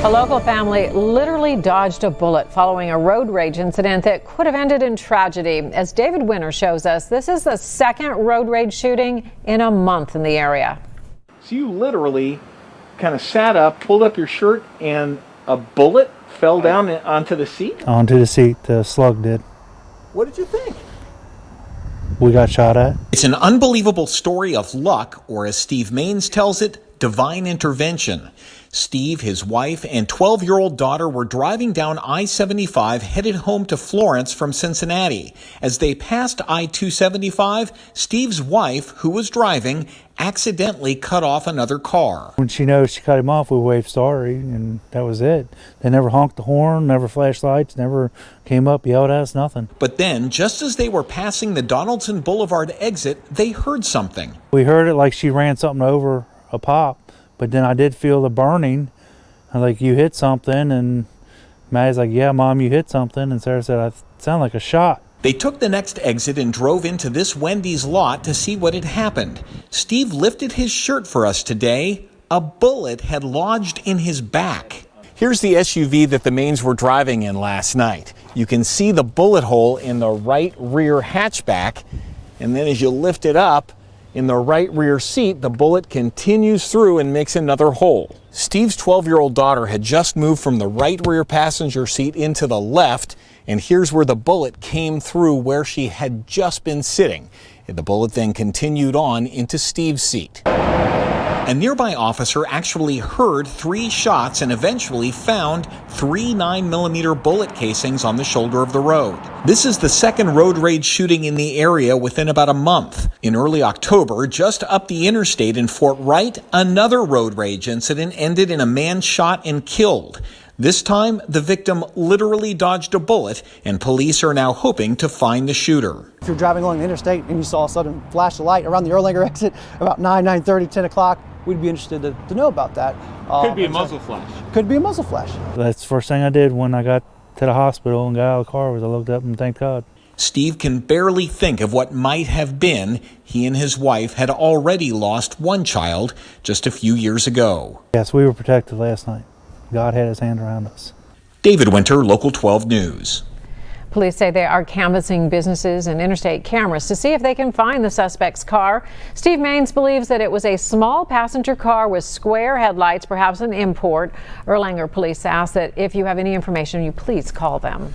A local family literally dodged a bullet following a road rage incident that could have ended in tragedy. As David Winter shows us, this is the second road rage shooting in a month in the area. So you literally kind of sat up, pulled up your shirt, and a bullet fell down onto the seat? Onto the seat, the slug did. What did you think? We got shot at. It's an unbelievable story of luck, or as Steve Maines tells it, divine intervention. Steve, his wife, and 12-year-old daughter were driving down I-75 headed home to Florence from Cincinnati. As they passed I-275, Steve's wife, who was driving, accidentally cut off another car. When she knows she cut him off, we waved sorry, and that was it. They never honked the horn, never flashed lights, never came up, yelled at us, nothing. But then, just as they were passing the Donaldson Boulevard exit, they heard something. We heard it like she ran something over a pop. But then I did feel the burning. I'm like, you hit something, and Maddie's like, yeah, Mom, you hit something. And Sarah said, I sound like a shot. They took the next exit and drove into this Wendy's lot to see what had happened. Steve lifted his shirt for us today. A bullet had lodged in his back. Here's the SUV that the Maines were driving in last night. You can see the bullet hole in the right rear hatchback. And then as you lift it up, in the right rear seat, the bullet continues through and makes another hole. Steve's 12-year-old daughter had just moved from the right rear passenger seat into the left, and here's where the bullet came through where she had just been sitting. The bullet then continued on into Steve's seat. A nearby officer actually heard 3 shots and eventually found 3 9mm bullet casings on the shoulder of the road. This is the second road rage shooting in the area within about a month. In early October, just up the interstate in Fort Wright, another road rage incident ended in a man shot and killed. This time, the victim literally dodged a bullet, and police are now hoping to find the shooter. If you're driving along the interstate and you saw a sudden flash of light around the Erlanger exit about 9:30, 10 o'clock, we'd be interested to know about that. Could be a muzzle flash. Could be a muzzle flash. That's the first thing I did when I got to the hospital and got out of the car was I looked up and thanked God. Steve can barely think of what might have been. He and his wife had already lost one child just a few years ago. Yes, we were protected last night. God had his hand around us. David Winter, Local 12 News. Police say they are canvassing businesses and interstate cameras to see if they can find the suspect's car. Steve Maines believes that it was a small passenger car with square headlights, perhaps an import. Erlanger police ask that if you have any information, you please call them.